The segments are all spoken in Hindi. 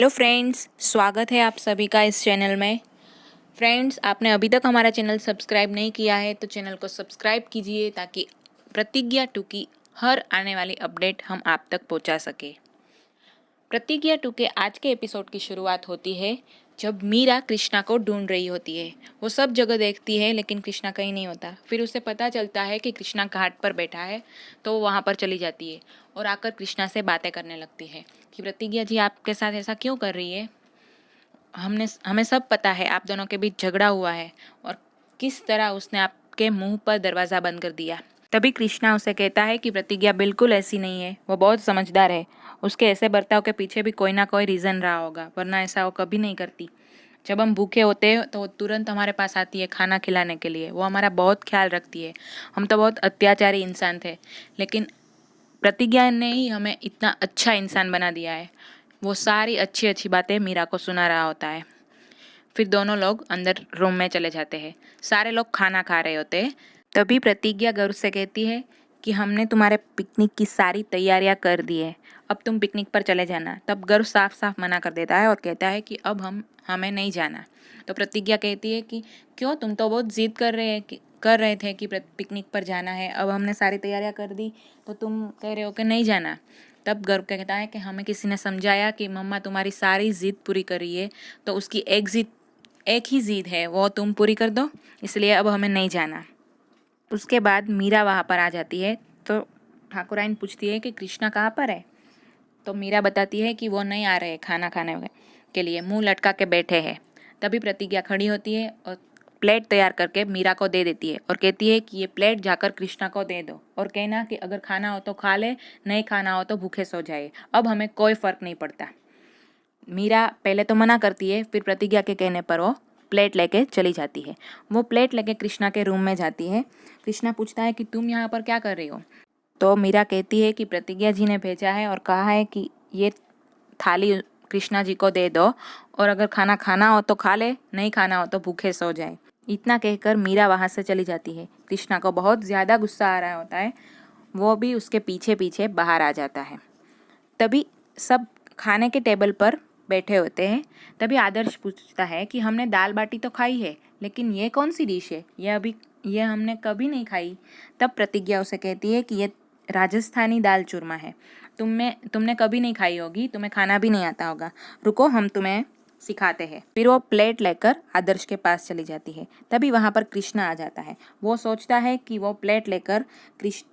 हेलो फ्रेंड्स, स्वागत है आप सभी का इस चैनल में। फ्रेंड्स, आपने अभी तक हमारा चैनल सब्सक्राइब नहीं किया है तो चैनल को सब्सक्राइब कीजिए ताकि प्रतिज्ञा 2 की हर आने वाली अपडेट हम आप तक पहुंचा सके। प्रतिज्ञा 2 के आज के एपिसोड की शुरुआत होती है जब मीरा कृष्णा को ढूंढ रही होती है। वो सब जगह देखती है लेकिन कृष्णा कहीं नहीं होता। फिर उसे पता चलता है कि कृष्णा घाट पर बैठा है तो वो वहाँ पर चली जाती है और आकर कृष्णा से बातें करने लगती है कि प्रतिज्ञा जी आपके साथ ऐसा क्यों कर रही है। हमें सब पता है आप दोनों के बीच झगड़ा हुआ है और किस तरह उसने आपके मुंह पर दरवाज़ा बंद कर दिया। तभी कृष्णा उसे कहता है कि प्रतिज्ञा बिल्कुल ऐसी नहीं है, वो बहुत समझदार है। उसके ऐसे बर्ताव के पीछे भी कोई ना कोई रीज़न रहा होगा, वरना ऐसा वो कभी नहीं करती। जब हम भूखे होते हैं तो वो तुरंत हमारे पास आती है खाना खिलाने के लिए। वो हमारा बहुत ख्याल रखती है। हम तो बहुत अत्याचारी इंसान थे, लेकिन प्रतिज्ञा ने ही हमें इतना अच्छा इंसान बना दिया है। वो सारी अच्छी अच्छी बातें मीरा को सुना रहा होता है। फिर दोनों लोग अंदर रूम में चले जाते हैं। सारे लोग खाना खा रहे होते हैं। तभी प्रतिज्ञा गर्व से कहती है कि हमने तुम्हारे पिकनिक की सारी तैयारियां कर दी है, अब तुम पिकनिक पर चले जाना। तब गर्व साफ साफ मना कर देता है और कहता है कि अब हमें नहीं जाना। तो प्रतिज्ञा कहती है कि क्यों, तुम तो बहुत जिद कर रहे थे कि पिकनिक पर जाना है, अब हमने सारी तैयारियां कर दी तो तुम कह रहे हो कि नहीं जाना। तब गर्व कहता है कि हमें किसी ने समझाया कि मम्मा तुम्हारी सारी जिद पूरी कर रही है, तो उसकी एक ही जिद है, वो तुम पूरी कर दो, इसलिए अब हमें नहीं जाना। उसके बाद मीरा वहाँ पर आ जाती है तो ठाकुराइन पूछती है कि कृष्णा कहाँ पर है। तो मीरा बताती है कि वो नहीं आ रहे खाना खाने के लिए, मुंह लटका के बैठे हैं। तभी प्रतिज्ञा खड़ी होती है और प्लेट तैयार करके मीरा को दे देती है और कहती है कि ये प्लेट जाकर कृष्णा को दे दो और कहना कि अगर खाना हो तो खा ले, नहीं खाना हो तो भूखे सो जाए, अब हमें कोई फर्क नहीं पड़ता। मीरा पहले तो मना करती है, फिर प्रतिज्ञा के कहने पर वो प्लेट लेके चली जाती है। वो प्लेट लेके कृष्णा के रूम में जाती है। कृष्णा पूछता है कि तुम यहाँ पर क्या कर रही हो। तो मीरा कहती है कि प्रतिज्ञा जी ने भेजा है और कहा है कि ये थाली कृष्णा जी को दे दो और अगर खाना खाना हो तो खा ले, नहीं खाना हो तो भूखे सो जाए। इतना कहकर मीरा वहाँ से चली जाती है। कृष्णा को बहुत ज़्यादा गुस्सा आ रहा होता है, वो भी उसके पीछे पीछे बाहर आ जाता है। तभी सब खाने के टेबल पर बैठे होते हैं। तभी आदर्श पूछता है कि हमने दाल बाटी तो खाई है, लेकिन ये कौन सी डिश है, ये हमने कभी नहीं खाई। तब प्रतिज्ञा उसे कहती है कि ये राजस्थानी दाल चूरमा है, तुमने कभी नहीं खाई होगी, तुम्हें खाना भी नहीं आता होगा, रुको हम तुम्हें सिखाते हैं। फिर वो प्लेट लेकर आदर्श के पास चली जाती है। तभी वहाँ पर कृष्णा आ जाता है। वो सोचता है कि वो प्लेट लेकर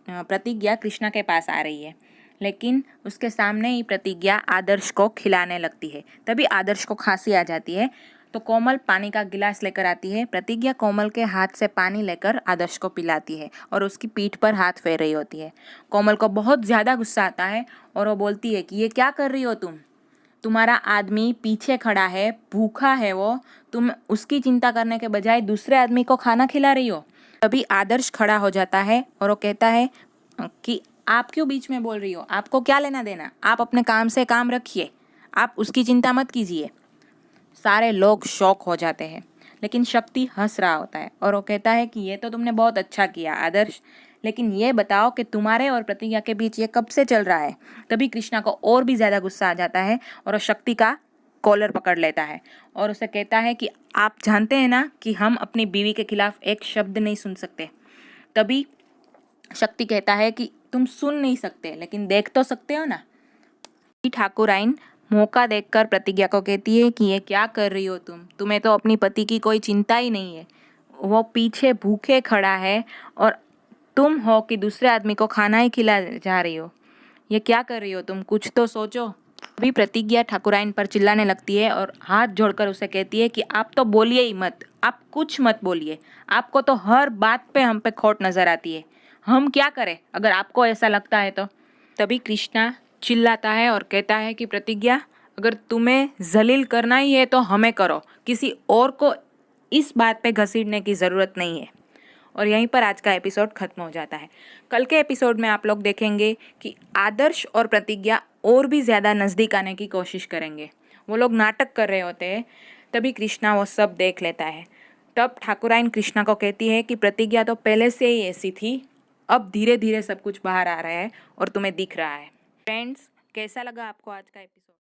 प्रतिज्ञा कृष्णा के पास आ रही है, लेकिन उसके सामने ही प्रतिज्ञा आदर्श को खिलाने लगती है। तभी आदर्श को खांसी आ जाती है तो कोमल पानी का गिलास लेकर आती है। प्रतिज्ञा कोमल के हाथ से पानी लेकर आदर्श को पिलाती है और उसकी पीठ पर हाथ फेर रही होती है। कोमल को बहुत ज़्यादा गुस्सा आता है और वो बोलती है कि ये क्या कर रही हो तुम्हारा आदमी पीछे खड़ा है, भूखा है वो, तुम उसकी चिंता करने के बजाय दूसरे आदमी को खाना खिला रही हो। तभी आदर्श खड़ा हो जाता है और वो कहता है कि आप क्यों बीच में बोल रही हो, आपको क्या लेना देना, आप अपने काम से काम रखिए, आप उसकी चिंता मत कीजिए। सारे लोग शौक हो जाते हैं, लेकिन शक्ति हंस रहा होता है और वो कहता है कि ये तो तुमने बहुत अच्छा किया आदर्श, लेकिन ये बताओ कि तुम्हारे और प्रतिज्ञा के बीच ये कब से चल रहा है। तभी कृष्णा को और भी ज़्यादा गुस्सा आ जाता है और वो शक्ति का कॉलर पकड़ लेता है और उसे कहता है कि आप जानते हैं ना कि हम अपनी बीवी के खिलाफ एक शब्द नहीं सुन सकते। तभी शक्ति कहता है कि तुम सुन नहीं सकते लेकिन देख तो सकते हो ना। ठाकुराइन मौका देखकर प्रतिज्ञा को कहती है कि ये क्या कर रही हो तुम्हें तो अपनी पति की कोई चिंता ही नहीं है, वो पीछे भूखे खड़ा है और तुम हो कि दूसरे आदमी को खाना ही खिला जा रही हो, ये क्या कर रही हो कुछ तो सोचो। अभी प्रतिज्ञा ठाकुराइन पर चिल्लाने लगती है और हाथ जोड़कर उसे कहती है कि आप तो बोलिए ही मत, आप कुछ मत बोलिए, आपको तो हर बात पे हम पे खोट नजर आती है, हम क्या करें अगर आपको ऐसा लगता है तो। तभी कृष्णा चिल्लाता है और कहता है कि प्रतिज्ञा, अगर तुम्हें जलील करना ही है तो हमें करो, किसी और को इस बात पे घसीटने की ज़रूरत नहीं है। और यहीं पर आज का एपिसोड खत्म हो जाता है। कल के एपिसोड में आप लोग देखेंगे कि आदर्श और प्रतिज्ञा और भी ज़्यादा नज़दीक आने की कोशिश करेंगे। वो लोग नाटक कर रहे होते हैं, तभी कृष्णा वो सब देख लेता है। तब ठाकुराइन कृष्णा को कहती है कि प्रतिज्ञा तो पहले से ही ऐसी थी, अब धीरे धीरे सब कुछ बाहर आ रहा है और तुम्हें दिख रहा है। फ्रेंड्स, कैसा लगा आपको आज का एपिसोड?